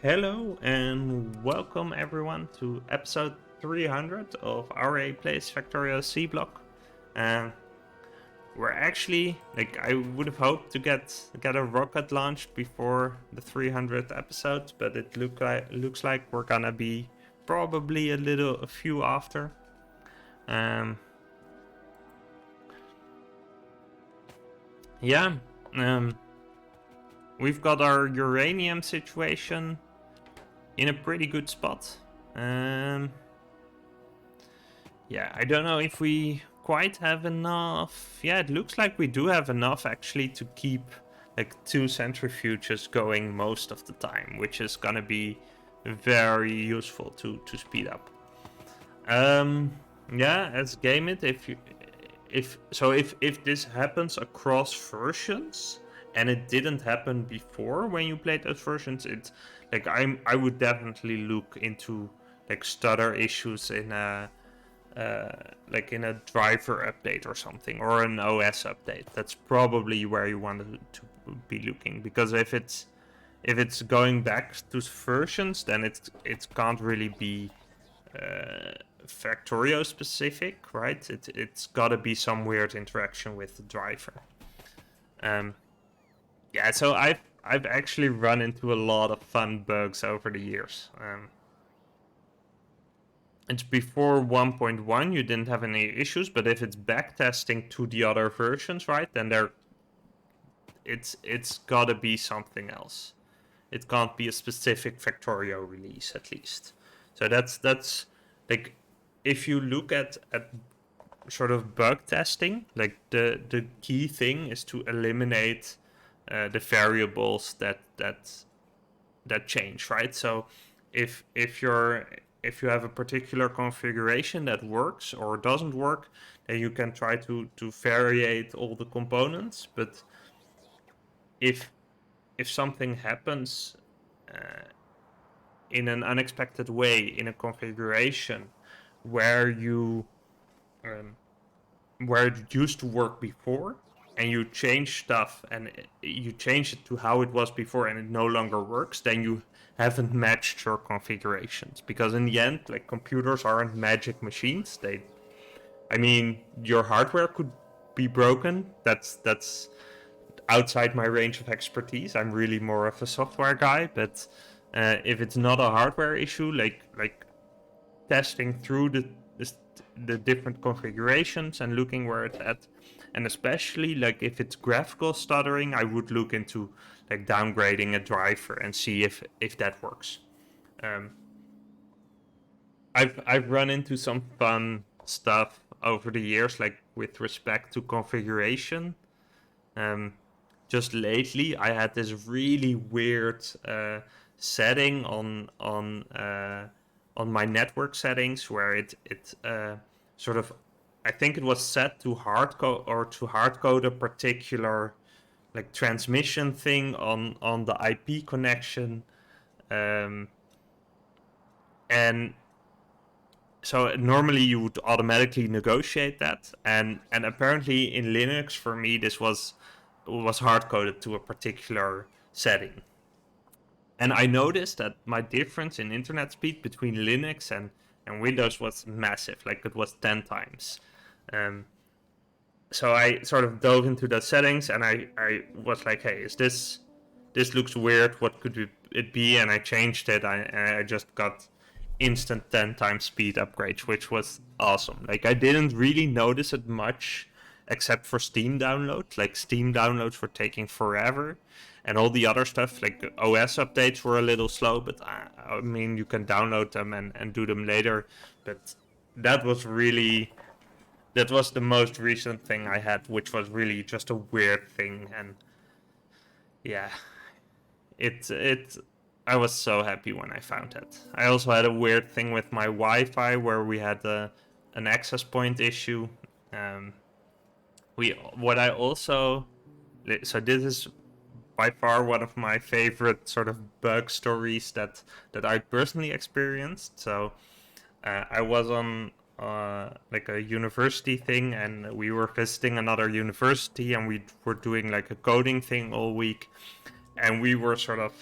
Hello and welcome everyone to episode 300 of Aurei Plays Factorio Seablock. We're actually, I would have hoped to get a rocket launched before the 300th episode, but it looks like we're gonna be probably a few after. We've got our uranium situation in a pretty good spot. I don't know if we quite have enough. Yeah, it looks like we do have enough actually to keep like 2 centrifuges going most of the time, which is gonna be very useful to speed up. As game it, if this happens across versions and it didn't happen before when you played those versions, it's like I would definitely look into like stutter issues in a driver update or something, or an OS update. That's probably where you want to be looking, because if it's going back to versions, then it can't really be Factorio specific, right? It's got to be some weird interaction with the driver. So I've actually run into a lot of fun bugs over the years. It's before 1.1, you didn't have any issues, but if it's backtesting to the other versions, right, then it's gotta be something else. It can't be a specific Factorio release, at least. So that's like, if you look at sort of bug testing, like the key thing is to eliminate the variables that change, right? So if you have a particular configuration that works or doesn't work, then you can try to variate all the components. But if something happens in an unexpected way in a configuration where where it used to work before, and you change stuff and you change it to how it was before and it no longer works, then you haven't matched your configurations. Because in the end, like, computers aren't magic machines. Your hardware could be broken. That's outside my range of expertise. I'm really more of a software guy. But if it's not a hardware issue, like testing through the different configurations and looking where it's at, and especially like if it's graphical stuttering, I would look into like downgrading a driver and see if that works. I've run into some fun stuff over the years, like with respect to configuration. Just lately, I had this really weird setting on my network settings where it sort of, I think it was set to hardcode a particular like transmission thing on the IP connection, and so normally you would automatically negotiate that, and apparently in Linux, for me, this was hard-coded to a particular setting. And I noticed that my difference in internet speed between Linux and Windows was massive, like it was 10 times. So I sort of dove into the settings and I was like, hey, this looks weird, what could it be? And I changed it, and I just got instant 10 times speed upgrades, which was awesome. Like, I didn't really notice it much except for Steam downloads. Like, Steam downloads were taking forever, and all the other stuff, like OS updates, were a little slow, but you can download them and do them later. But that was the most recent thing I had, which was really just a weird thing. And yeah, I was so happy when I found it. I also had a weird thing with my Wi-Fi where we had an access point issue. So this is by far one of my favorite sort of bug stories that I personally experienced. So I was on like a university thing, and we were visiting another university, and we were doing like a coding thing all week, and we were sort of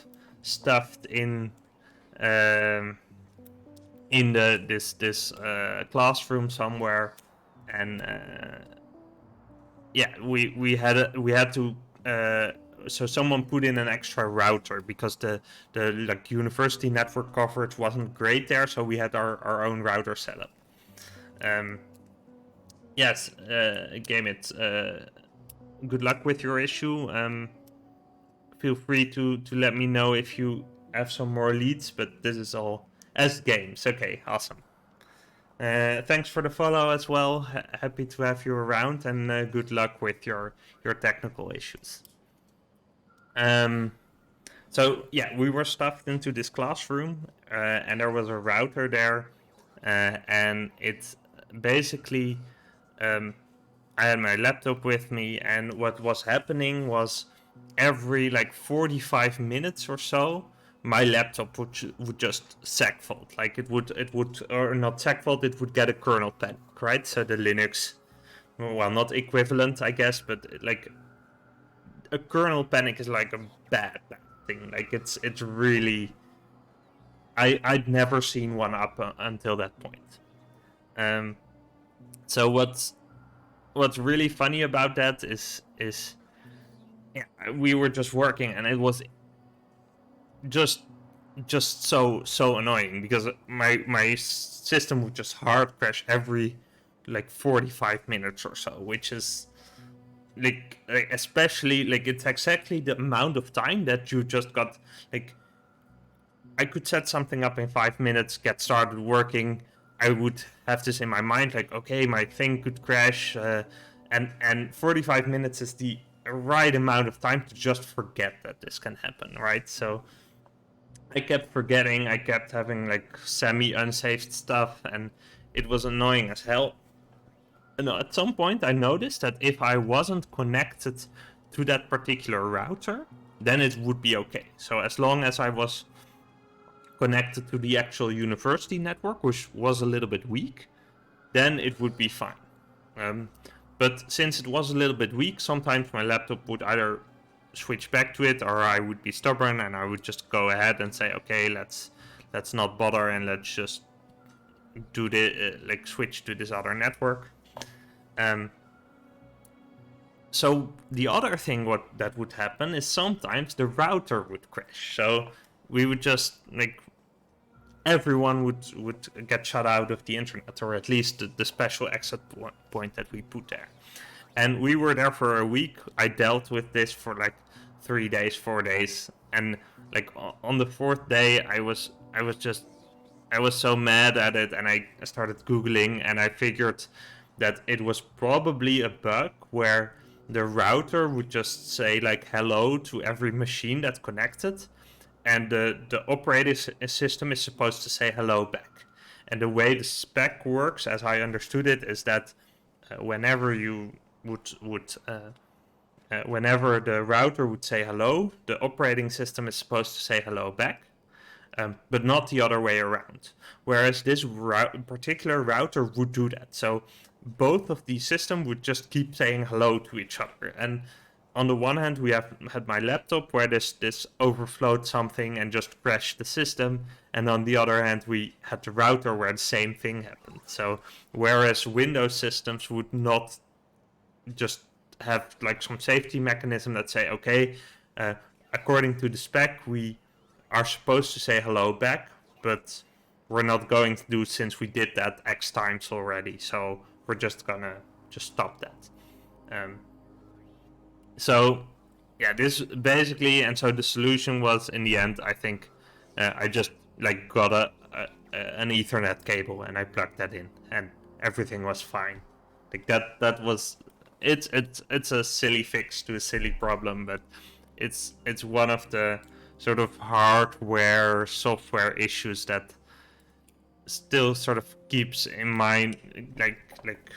stuffed in in this classroom somewhere, and yeah, we had to. So someone put in an extra router because the like university network coverage wasn't great there, so we had our own router set up. Yes, Game It. Good luck with your issue. Feel free to let me know if you have some more leads, but this is all as games. Okay, awesome. Thanks for the follow as well. Happy to have you around, and good luck with your technical issues. So yeah, we were stuffed into this classroom, and there was a router there, and it's basically I had my laptop with me, and what was happening was every like 45 minutes or so, my laptop would just segfault. Like it would or not segfault, it would get a kernel panic, right? So the Linux, well, not equivalent, I guess, but like a kernel panic is like a bad thing. Like it's really, I'd never seen one up until that point. So what's really funny about that is yeah, we were just working, and it was just so annoying because my system would just hard crash every like 45 minutes or so, which is like especially like it's exactly the amount of time that you just got. Like I could set something up in 5 minutes, get started working. I would have this in my mind, like, okay, my thing could crash, and 45 minutes is the right amount of time to just forget that this can happen, right? So I kept forgetting, I kept having like semi-unsaved stuff, and it was annoying as hell. And at some point, I noticed that if I wasn't connected to that particular router, then it would be okay. So as long as I was connected to the actual university network, which was a little bit weak, then it would be fine. But since it was a little bit weak, sometimes my laptop would either switch back to it, or I would be stubborn and I would just go ahead and say, okay, let's not bother and let's just do the like switch to this other network. So the other thing that would happen is sometimes the router would crash. So we would just like everyone would get shut out of the internet, or at least the special exit point that we put there. And we were there for a week. I dealt with this for like 3 days, 4 days, and like on the fourth day, I was so mad at it, and I started Googling, and I figured that it was probably a bug where the router would just say like hello to every machine that's connected, and the operating system is supposed to say hello back. And the way the spec works, as I understood it, is that whenever you whenever the router would say hello, the operating system is supposed to say hello back, but not the other way around. Whereas this particular router would do that. So both of these systems would just keep saying hello to each other. And on the one hand, we had my laptop where this overflowed something and just crashed the system, and on the other hand, we had the router where the same thing happened. So whereas Windows systems would not just have like some safety mechanism that say, okay, according to the spec, we are supposed to say hello back, but we're not going to do since we did that X times already. So we're just gonna stop that. So yeah, this basically, and so the solution was in the end, I think I just like got an Ethernet cable and I plugged that in, and everything was fine. Like that was it's a silly fix to a silly problem, but it's one of the sort of hardware software issues that still sort of keeps in mind, like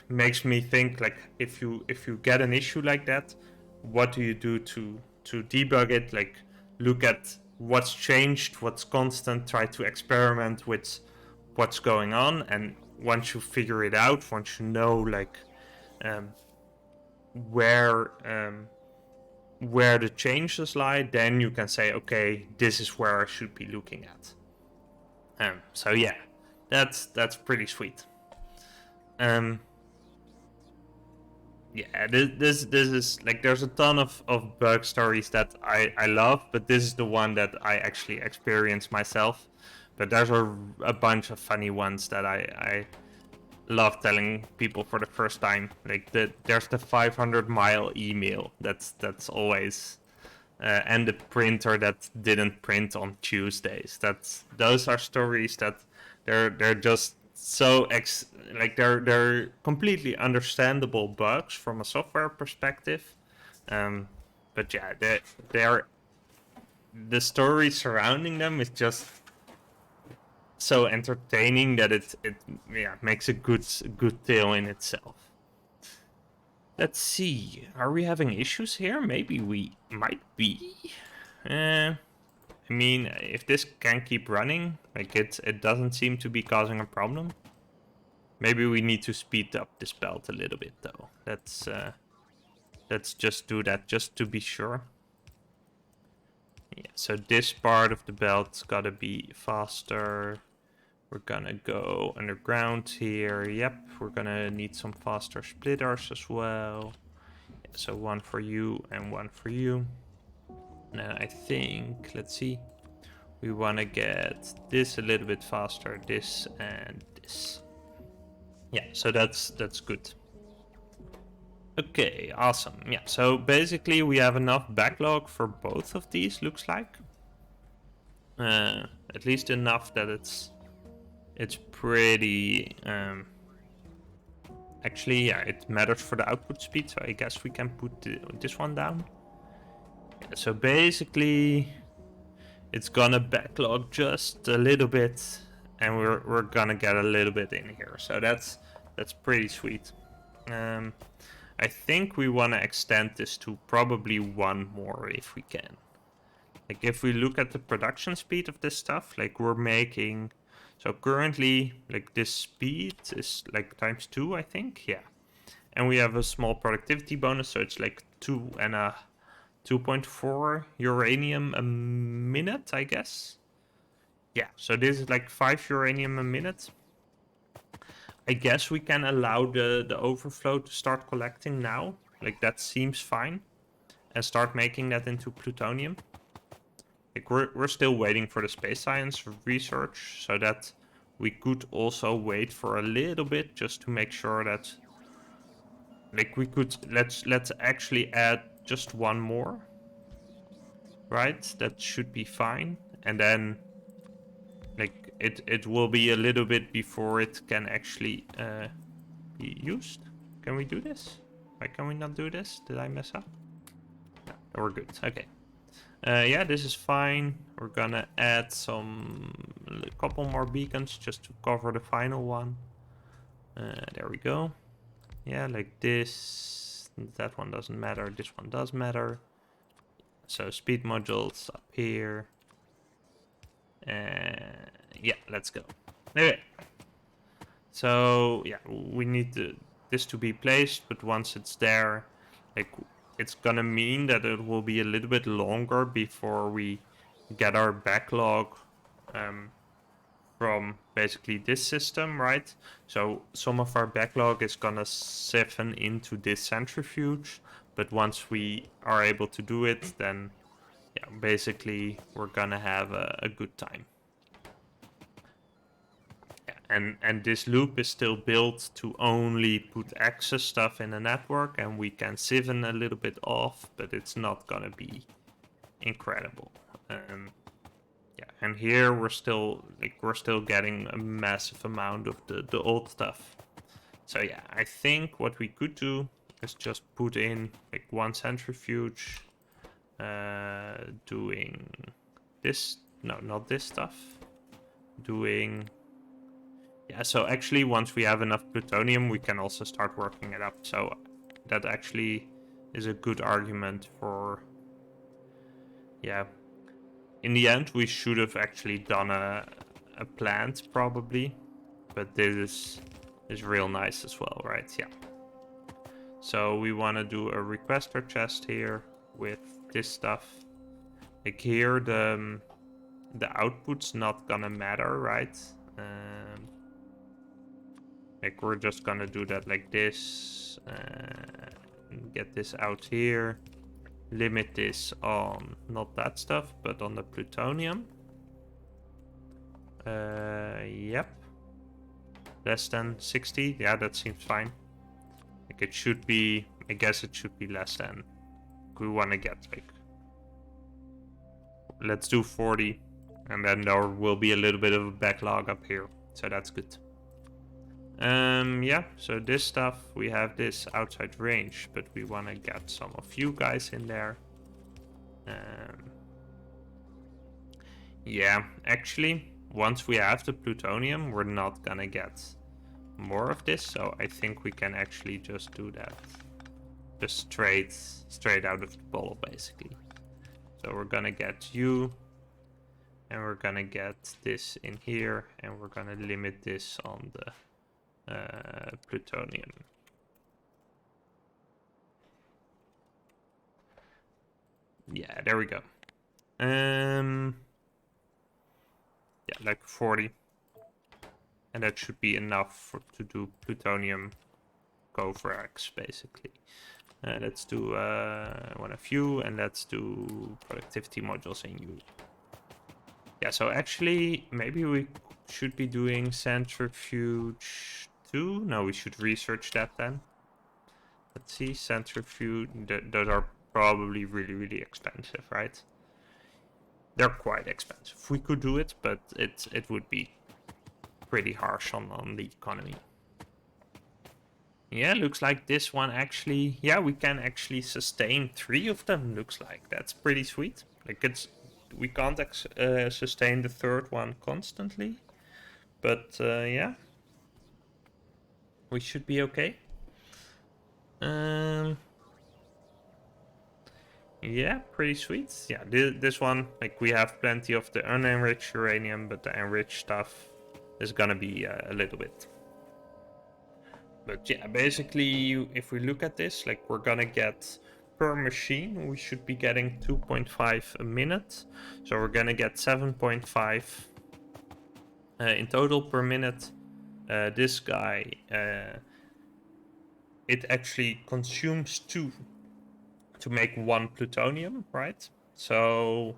makes me think, like if you get an issue like that, what do you do to debug it? Like look at what's changed, what's constant, try to experiment with what's going on, and once you figure it out, once you know like where the changes lie, then you can say, okay, this is where I should be looking at. So yeah, that's pretty sweet. Yeah, this is like, there's a ton of bug stories that I love, but this is the one that I actually experienced myself. But there's a bunch of funny ones that I love telling people for the first time. Like there's the 500-mile email. That's always and the printer that didn't print on Tuesdays. Those are stories that they're just so like they're completely understandable bugs from a software perspective. But yeah, they're the story surrounding them is just so entertaining that it yeah makes a good tale in itself. Let's see. Are we having issues here? Maybe we might be. I mean, if this can keep running, like it doesn't seem to be causing a problem. Maybe we need to speed up this belt a little bit, though. Let's just do that just to be sure. Yeah. So this part of the belt's gotta be faster. We're gonna go underground here. Yep. We're gonna need some faster splitters as well. Yeah, so one for you and one for you. And then I think, let's see. We want to get this a little bit faster, this and this. Yeah, so that's good. Okay, awesome. Yeah, so basically we have enough backlog for both of these, looks like. At least enough that it's pretty. Actually, yeah, it matters for the output speed, so I guess we can put this one down. Yeah, so basically, it's gonna backlog just a little bit, and we're gonna get a little bit in here. So that's pretty sweet. I think we want to extend this to probably one more if we can. Like if we look at the production speed of this stuff, like we're making, so currently like this speed is like times 2, I think. Yeah, and we have a small productivity bonus, so it's like 2.4 uranium a minute, I guess. Yeah, so this is like 5 uranium a minute. I guess we can allow the overflow to start collecting now. Like that seems fine. And start making that into plutonium. Like we're still waiting for the space science research, so that we could also wait for a little bit just to make sure that, like, we could let's actually add just one more. Right? That should be fine. And then like it will be a little bit before it can actually be used. Can we do this? Why can we not do this? Did I mess up? No, we're good. Okay. Yeah, this is fine. We're gonna add a couple more beacons just to cover the final one. There we go. Yeah, like this. That one doesn't matter. This one does matter. So speed modules up here. Yeah, let's go. Okay. So yeah, we need this to be placed, but once it's there, like it's gonna mean that it will be a little bit longer before we get our backlog from basically this system, right? So some of our backlog is gonna siphon into this centrifuge, but once we are able to do it, then yeah, basically we're gonna have a good time. And this loop is still built to only put access stuff in the network, and we can siphon a little bit off, but it's not gonna be incredible. Yeah, and here we're still getting a massive amount of the old stuff. So yeah, I think what we could do is just put in like one centrifuge, doing this. No, not this stuff. Doing. Yeah, so actually once we have enough plutonium, we can also start working it up. So that actually is a good argument for, yeah. In the end, we should have actually done a plant probably, but this is real nice as well, right? Yeah. So we want to do a requester chest here with this stuff. Like here, the output's not gonna matter, right? Like we're just gonna do that like this. Get this out here. Limit this on not that stuff, but on the plutonium. Yep. Less than 60. Yeah, that seems fine. Like it should be. I guess it should be less than. We want to get like. Let's do 40, and then there will be a little bit of a backlog up here, so that's good. Yeah, so this stuff, we have this outside range, but we want to get some of you guys in there. Yeah, actually, once we have the plutonium, we're not gonna get more of this, so I think we can actually just do that. Just straight out of the bottle, basically. So we're gonna get you, and we're gonna get this in here, and we're gonna limit this on the plutonium. Yeah, there we go. Yeah, like 40. And that should be enough to do plutonium go for X, basically. Let's do one of you, and let's do productivity modules in you. Yeah, so actually, maybe we should be doing centrifuge too. No, we should research that then. Let's see, centrifuge. Those are probably really, really expensive, right? They're quite expensive. We could do it, but it would be pretty harsh on the economy. Yeah, looks like this one actually... Yeah, we can actually sustain 3 of them, looks like. That's pretty sweet. Like, we can't sustain the third one constantly. But, yeah. We should be okay. Yeah, pretty sweet. Yeah, this one, like, we have plenty of the unenriched uranium, but the enriched stuff is gonna be a little bit. But yeah, basically, if we look at this, like, we're gonna get per machine, we should be getting 2.5 a minute. So we're gonna get 7.5 in total per minute. This guy, it actually consumes 2 to make 1 plutonium, right? So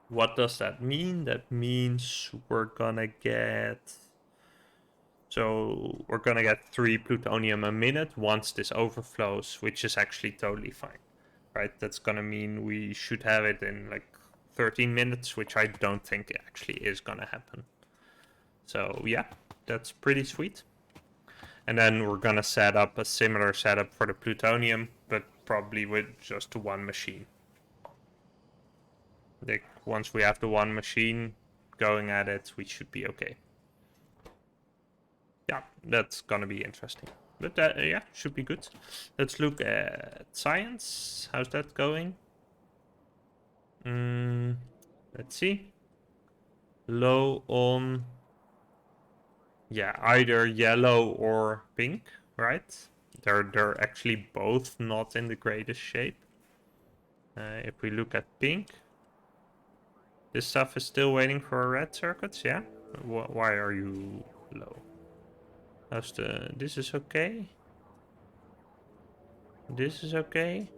what does that mean? That means we're gonna get... So we're gonna get 3 plutonium a minute once this overflows, which is actually totally fine, right? That's gonna mean we should have it in like 13 minutes, which I don't think actually is gonna happen. So yeah, that's pretty sweet. And then we're gonna set up a similar setup for the plutonium, but probably with just 1 machine. Like, once we have the 1 machine going at it, we should be okay. Yeah, that's gonna be interesting. But yeah, should be good. Let's look at science. How's that going? Let's see. Low on... Yeah, either yellow or pink, right? They're actually both not in the greatest shape. If we look at pink, this stuff is still waiting for red circuits, yeah? Why are you low? How's the... This is okay? This is okay?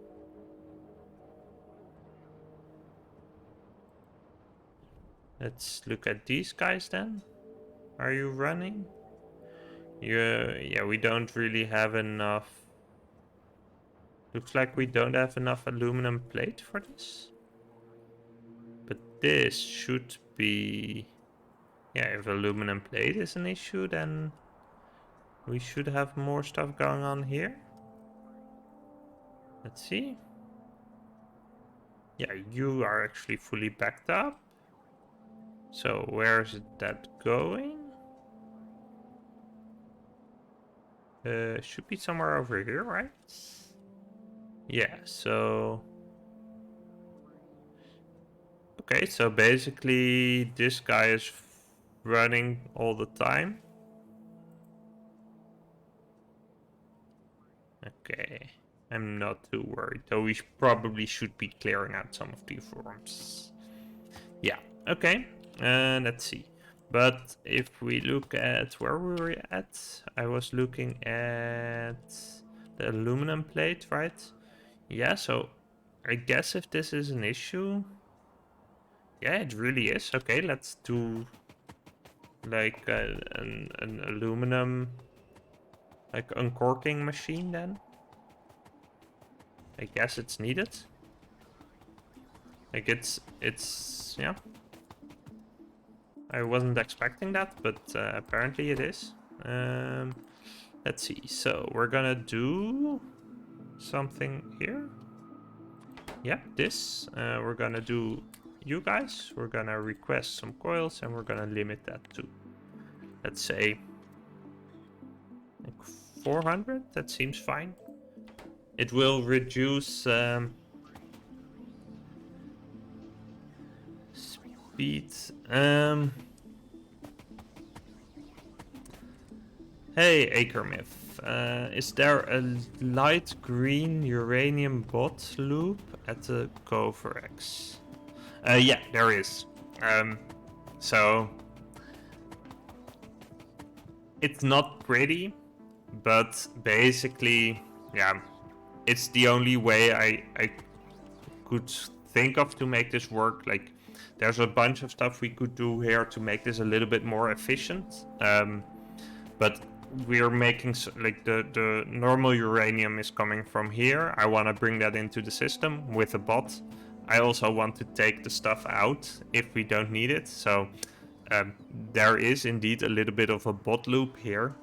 Let's look at these guys then. Are you running? Yeah, we don't really have enough. Looks like we don't have enough aluminum plate for this. But this should be... Yeah, if aluminum plate is an issue, then we should have more stuff going on here. Let's see. Yeah, you are actually fully backed up. So where is that going? Should be somewhere over here, right? Yeah, so... Okay, so basically this guy is running all the time. Okay, I'm not too worried, though we probably should be clearing out some of the forms. Yeah, Okay, let's see. But if we look at where we were at, I was looking at the aluminum plate, right? Yeah, so I guess if this is an issue, yeah, it really is. Okay, let's do like an aluminum like uncorking machine then. I guess it's needed. Like it's yeah. I wasn't expecting that, but apparently it is. Let's see. So we're gonna do something here. Yeah, this. We're gonna do you guys. We're gonna request some coils and we're gonna limit that to, let's say, like 400. That seems fine. It will reduce speed. Hey, Akermith. Is there a light green uranium bot loop at the Coverex? Yeah, there is. So it's not pretty, but basically, yeah, it's the only way I could think of to make this work. Like, there's a bunch of stuff we could do here to make this a little bit more efficient. But we're making like the normal uranium is coming from here. I want to bring that into the system with a bot. I also want to take the stuff out if we don't need it. So there is indeed a little bit of a bot loop here.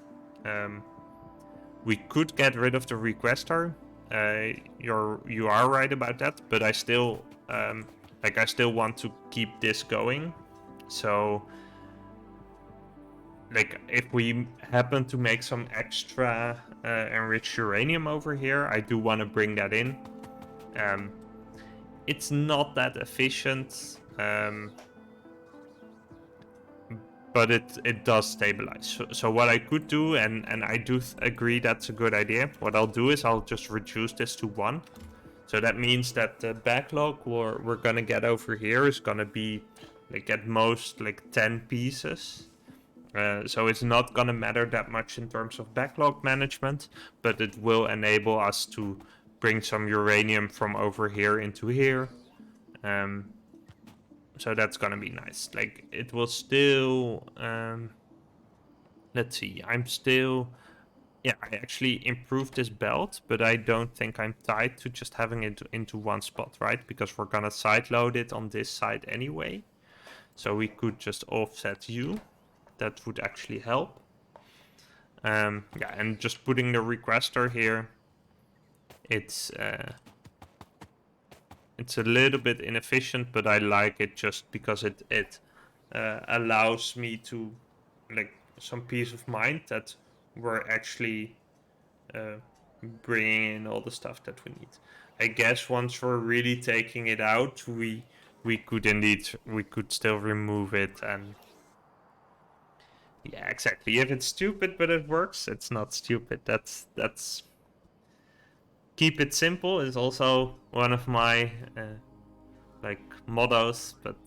We could get rid of the requester. You are right about that, but I still I still want to keep this going. So like if we happen to make some extra enriched uranium over here, I do want to bring that in. It's not that efficient, but it does stabilize. So what I could do, and I do agree that's a good idea, what I'll do is I'll just reduce this to 1. So that means that the backlog we're gonna get over here is gonna be like at most like 10 pieces. So it's not gonna matter that much in terms of backlog management, but it will enable us to bring some uranium from over here into here. So that's gonna be nice. Like it will still, let's see, yeah, I actually improved this belt, but I don't think I'm tied to just having it into one spot, right? Because we're gonna side load it on this side anyway. So we could just offset you. That would actually help. Yeah, and just putting the requester here, it's a little bit inefficient, but I like it just because it allows me to like some peace of mind that we're actually bringing in all the stuff that we need. I guess once we're really taking it out, we could still remove it. And yeah, exactly. If it's stupid but it works, it's not stupid. That's keep it simple is also one of my like mottos, but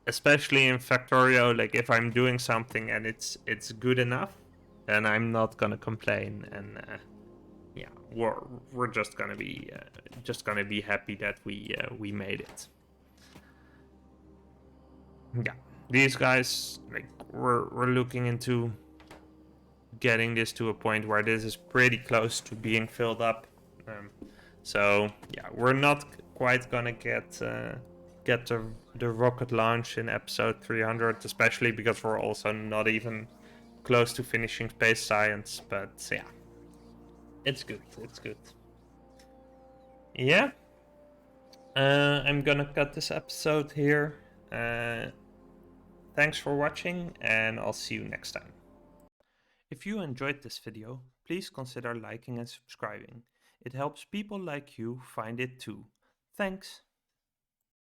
especially in Factorio, like if I'm doing something and it's good enough, then I'm not gonna complain. And yeah, we're just gonna be happy that we made it. Yeah, these guys, like we're looking into getting this to a point where this is pretty close to being filled up. So yeah, we're not quite gonna get the rocket launch in episode 300, especially because we're also not even close to finishing space science. But yeah, it's good. It's good. Yeah. I'm gonna cut this episode here. Thanks for watching, and I'll see you next time. If you enjoyed this video, please consider liking and subscribing. It helps people like you find it too. Thanks!